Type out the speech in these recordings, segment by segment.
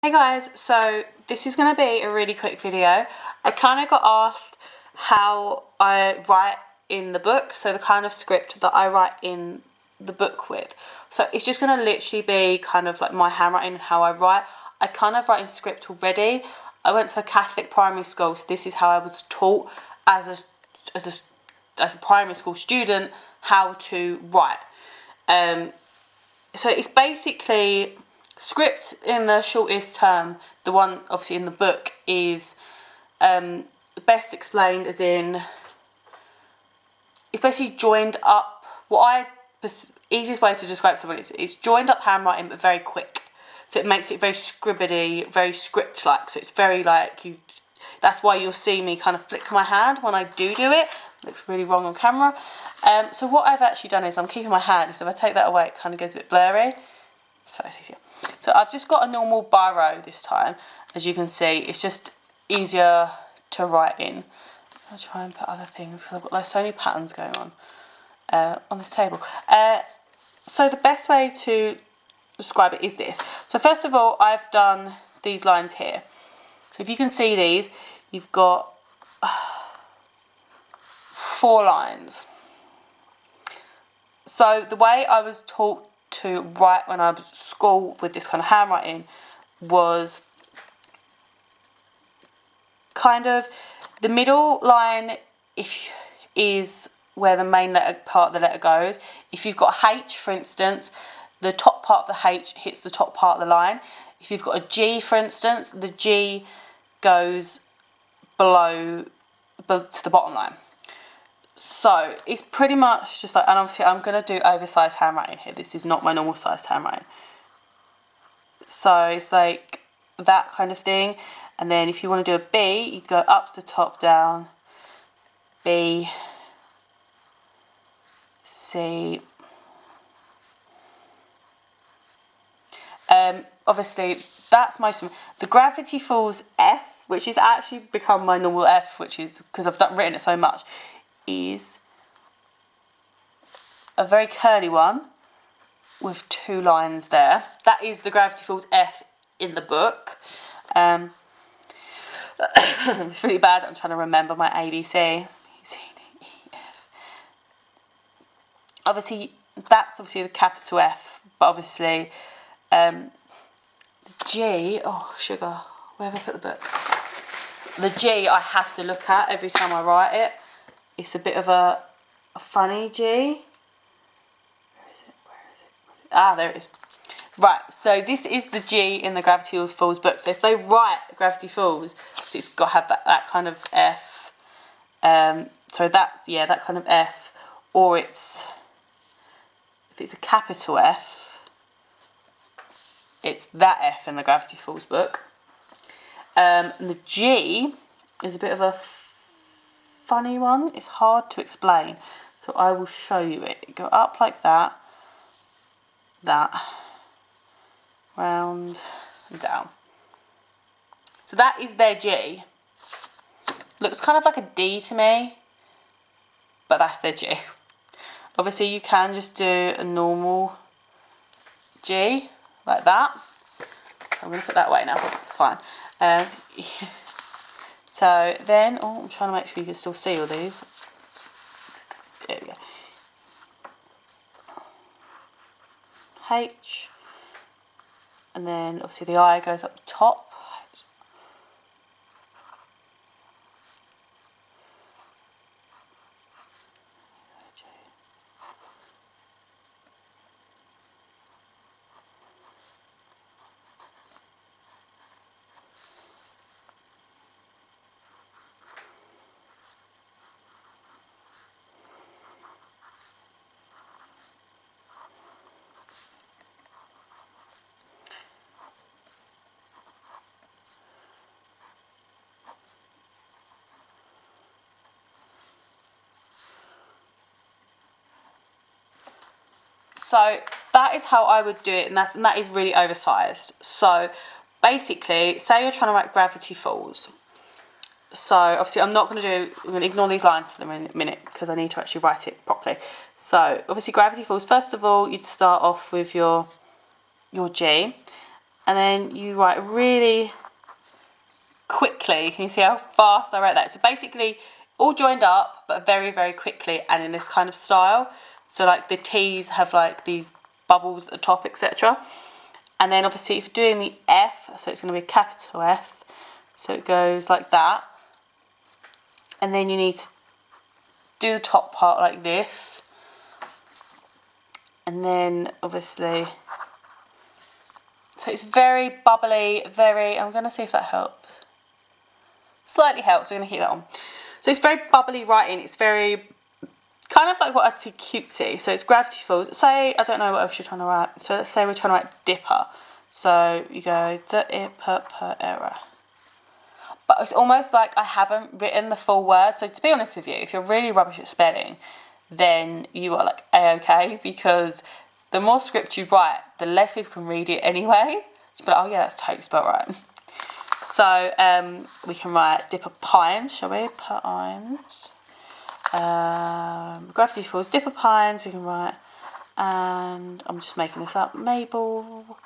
Hey guys, so this is going to be a really quick video. I kind of got asked how I write in the book, so the kind of script that I write in the book with. So it's just going to literally be kind of like my handwriting and how I write. I kind of write in script already. I went to a Catholic primary school, so this is how I was taught as a primary school student how to write. So it's basically script in the shortest term. The one obviously in the book is best explained as in it's basically joined up. Easiest way to describe someone is it's joined up handwriting but very quick. So it makes it very scribbity, very script like. So it's very like you. That's why you'll see me kind of flick my hand when I do it. It looks really wrong on camera. So what I've actually done is I'm keeping my hand. So if I take that away, it kind of goes a bit blurry. So it's easier. So I've just got a normal biro this time. As you can see, it's just easier to write in. I'll try and put other things because I've got like so many patterns going on this table. So the best way to describe it is this. So first of all, I've done these lines here. So if you can see these, you've got 4 lines. So the way I was taught to write when I was at school with this kind of handwriting was kind of the middle line is where the main part of the letter goes. If you've got a H, for instance, the top part of the H hits the top part of the line. If you've got a G, for instance, the G goes below to the bottom line. So it's pretty much just like, and obviously I'm going to do oversized handwriting here. This is not my normal sized handwriting. So it's like that kind of thing. And then if you want to do a B, you go up to the top, down, B, C. Obviously that's most of them. The Gravity Falls F, which is actually become my normal F, which is because I've written it so much, is a very curly one with 2 lines there. That is the Gravity Falls F in the book. It's really bad. I'm trying to remember my ABC. Obviously, that's obviously the capital F, but obviously the G. Oh, sugar. Where have I put the book? The G I have to look at every time I write it. It's a bit of a funny G. Where is it? Ah, there it is. Right, so this is the G in the Gravity Falls book. So if they write Gravity Falls, so it's got to have that kind of F. So that's, yeah, that kind of F. Or if it's a capital F, it's that F in the Gravity Falls book. And the G is a bit of a funny one. It's hard to explain. So I will show you it. Go up like that. Round and down. So that is their G. Looks kind of like a D to me, but that's their G. Obviously you can just do a normal G like that. I'm going to put that away now, it's fine. So then, I'm trying to make sure you can still see all these. There we go. H. And then obviously the I goes up top. So that is how I would do it, and that is really oversized. So basically, say you're trying to write Gravity Falls. So obviously I'm going to ignore these lines for the minute because I need to actually write it properly. So obviously Gravity Falls, first of all, you'd start off with your G, and then you write really quickly. Can you see how fast I wrote that? So basically all joined up, but very, very quickly and in this kind of style. So like the T's have like these bubbles at the top, etc. And then obviously if you're doing the F, so it's going to be a capital F, so it goes like that. And then you need to do the top part like this. And then obviously, so it's very bubbly, very, I'm going to see if that helps. Slightly helps, we're going to keep that on. So it's very bubbly writing, it's very, kind of like what I'd say cutesy. So it's gravity falls. Say, I don't know what else you're trying to write. So let's say we're trying to write dipper. So you go dipper error. But it's almost like I haven't written the full word. So to be honest with you, if you're really rubbish at spelling, then you are like A-okay, because the more script you write, the less people can read it anyway. So you're like, oh yeah, that's totally spelled right. So we can write dipper pines, shall we? Pines. Gravity falls, dipper pines, we can write, and I'm just making this up, Mabel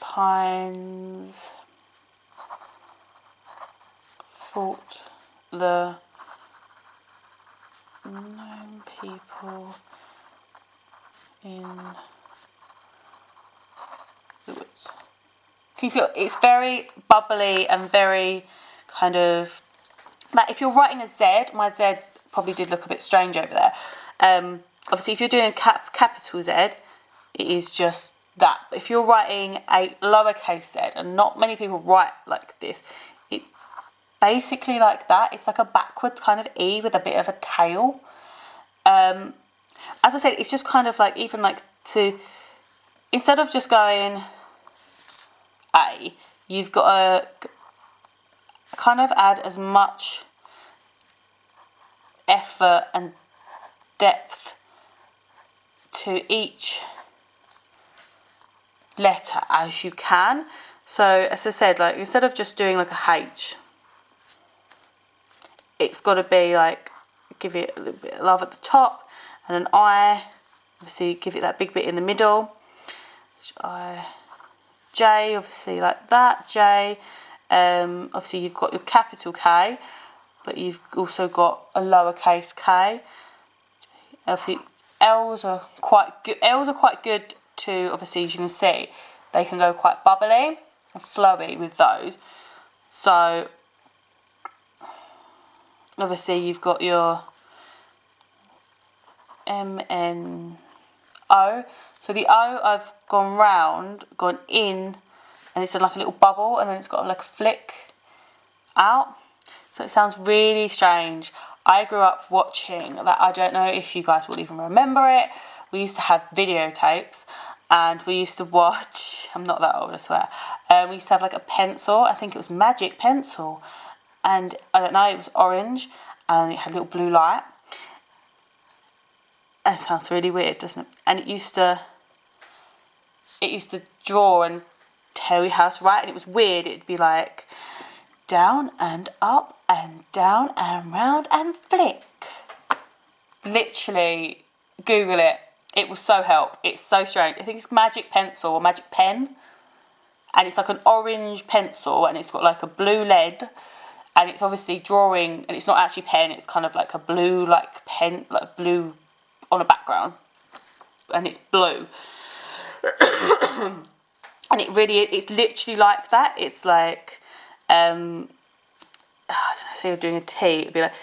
Pines thought the known people in the woods. Can you see, it's very bubbly and very kind of, like if you're writing a Z, my Z probably did look a bit strange over there. Obviously if you're doing a capital Z, it is just that. But if you're writing a lowercase z, and not many people write like this, it's basically like that. It's like a backwards kind of E with a bit of a tail. As I said, it's just kind of like, even like to, instead of just going A, you've got to kind of add as much effort and depth to each letter as you can. So as I said, like instead of just doing like a H, it's got to be like, give it a little bit of love at the top, and an I, obviously give it that big bit in the middle. I, J, obviously like that, J. Obviously you've got your capital K, but you've also got a lowercase k. Obviously L's are quite good. L's are quite good to, obviously as you can see, they can go quite bubbly and flowy with those. So obviously you've got your M, N, O. So the O, I've gone round, gone in, and it's like a little bubble, and then it's got like a flick out. So it sounds really strange. I grew up watching that. I don't know if you guys will even remember it. We used to have videotapes, and we used to watch, I'm not that old, I swear. We used to have like a pencil, I think it was Magic Pencil, and I don't know, it was orange, and it had a little blue light. It sounds really weird, doesn't it? And it used to draw and tell you how to write, and it was weird. It'd be like down and up and down and round and flick. Literally, Google it. It will so help. It's so strange. I think it's Magic Pencil or Magic Pen, and it's like an orange pencil, and it's got like a blue lead, and it's obviously drawing, and it's not actually pen. It's kind of like a blue, like pen, like blue on a background, and it's blue. And it really, it's literally like that. It's like, I don't know, say you're doing a T, it'd be like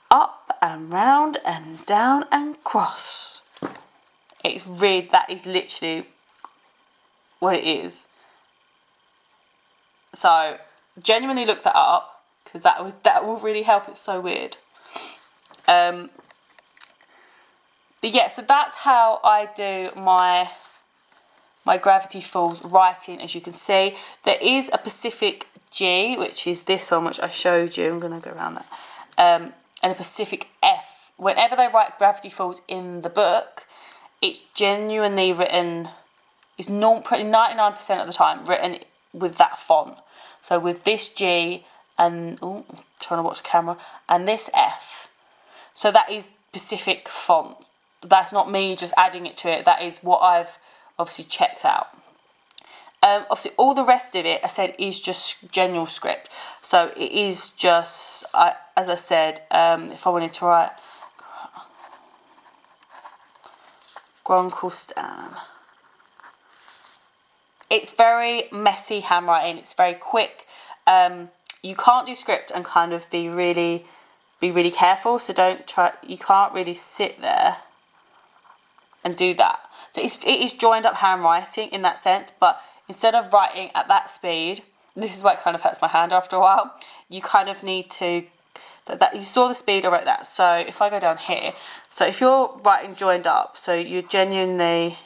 up and round and down and cross. It's really, that is literally what it is. So genuinely look that up, because that will really help. It's so weird. But yeah, so that's how I do my Gravity Falls writing. As you can see, there is a Pacific G, which is this one, which I showed you. I'm going to go around that. And a Pacific F. Whenever they write Gravity Falls in the book, it's genuinely written, it's pretty 99% of the time written with that font. So with this G and, oh, I'm trying to watch the camera, and this F. So that is Pacific font. That's not me just adding it to it. That is what I've obviously checked out. Obviously all the rest of it, I said, is just general script. So it is just, as I said, if I wanted to write Grunkle Stan. It's very messy handwriting. It's very quick. You can't do script and kind of be really careful. So don't try. You can't really sit there and do that. So it is joined up handwriting in that sense. But instead of writing at that speed, this is why it kind of hurts my hand after a while. You kind of need to. That you saw the speed, I wrote that. So if I go down here, so if you're writing joined up, so you're genuinely,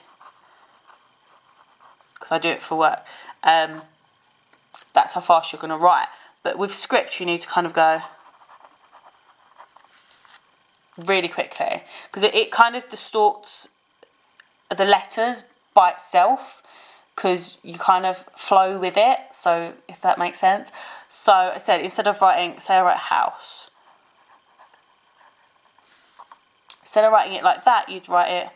because I do it for work, that's how fast you're going to write. But with script, you need to kind of go really quickly, because it kind of distorts the letters by itself, because you kind of flow with it, so if that makes sense. So I said, instead of writing, say I write house, instead of writing it like that, you'd write it,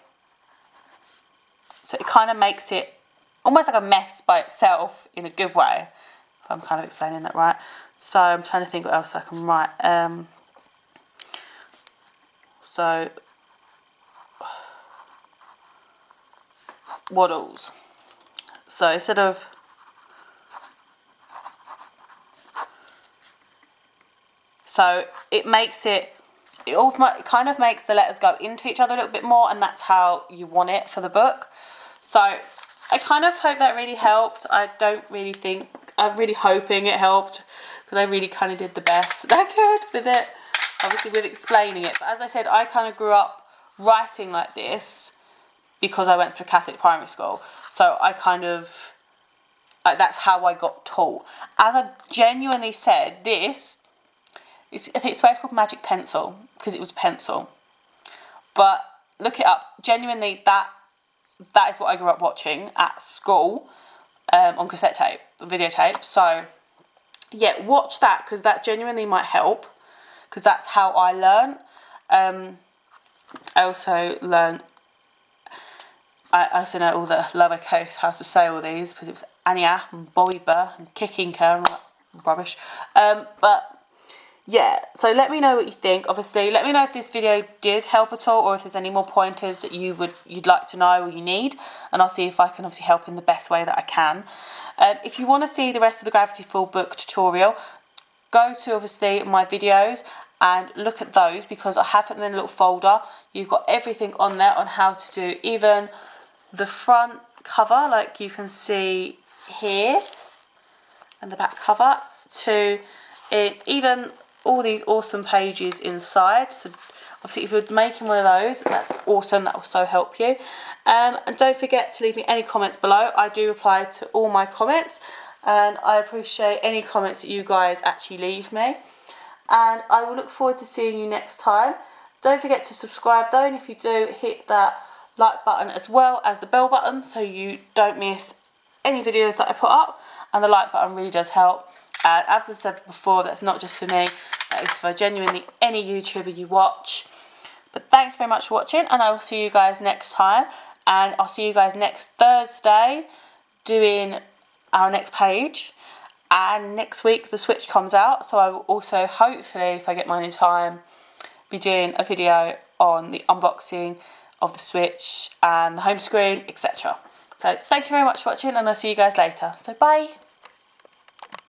so it kind of makes it almost like a mess by itself in a good way, if I'm kind of explaining that right. So I'm trying to think what else I can write. So waddles. So instead of, so it makes it kind of makes the letters go into each other a little bit more, and that's how you want it for the book. So I kind of hope that really helped. I'm really hoping it helped, because I really kind of did the best that I could with it, obviously with explaining it. But as I said, I kind of grew up writing like this because I went to Catholic primary school. So I kind of, that's how I got taught. As I genuinely said, this, I think it's why it's called Magic Pencil, because it was a pencil. But look it up. Genuinely, that is what I grew up watching at school, on cassette tape, videotape. So yeah, watch that, because that genuinely might help, because that's how I learned. I also learned, I also know all the lowercase, how to say all these, because it was Anya and Boiber and Kickinker and all that rubbish. But yeah, so let me know what you think. Obviously, let me know if this video did help at all, or if there's any more pointers that you'd like to know or you need, and I'll see if I can obviously help in the best way that I can. If you want to see the rest of the Gravity Full book tutorial, go to obviously my videos and look at those, because I have it in a little folder. You've got everything on there on how to do even the front cover, like you can see here, and the back cover, to even all these awesome pages inside. So obviously if you're making one of those, that's awesome, that will so help you. And don't forget to leave me any comments below. I do reply to all my comments, and I appreciate any comments that you guys actually leave me, and I will look forward to seeing you next time. Don't forget to subscribe though, and if you do, hit that like button as well as the bell button, so you don't miss any videos that I put up. And the like button really does help. And as I said before, that's not just for me, that is for genuinely any YouTuber you watch. But thanks very much for watching, and I will see you guys next time. And I'll see you guys next Thursday doing our next page. And next week the Switch comes out, so I will also, hopefully, if I get mine in time, be doing a video on the unboxing of the Switch and the home screen, etc. So thank you very much for watching, and I'll see you guys later. So bye!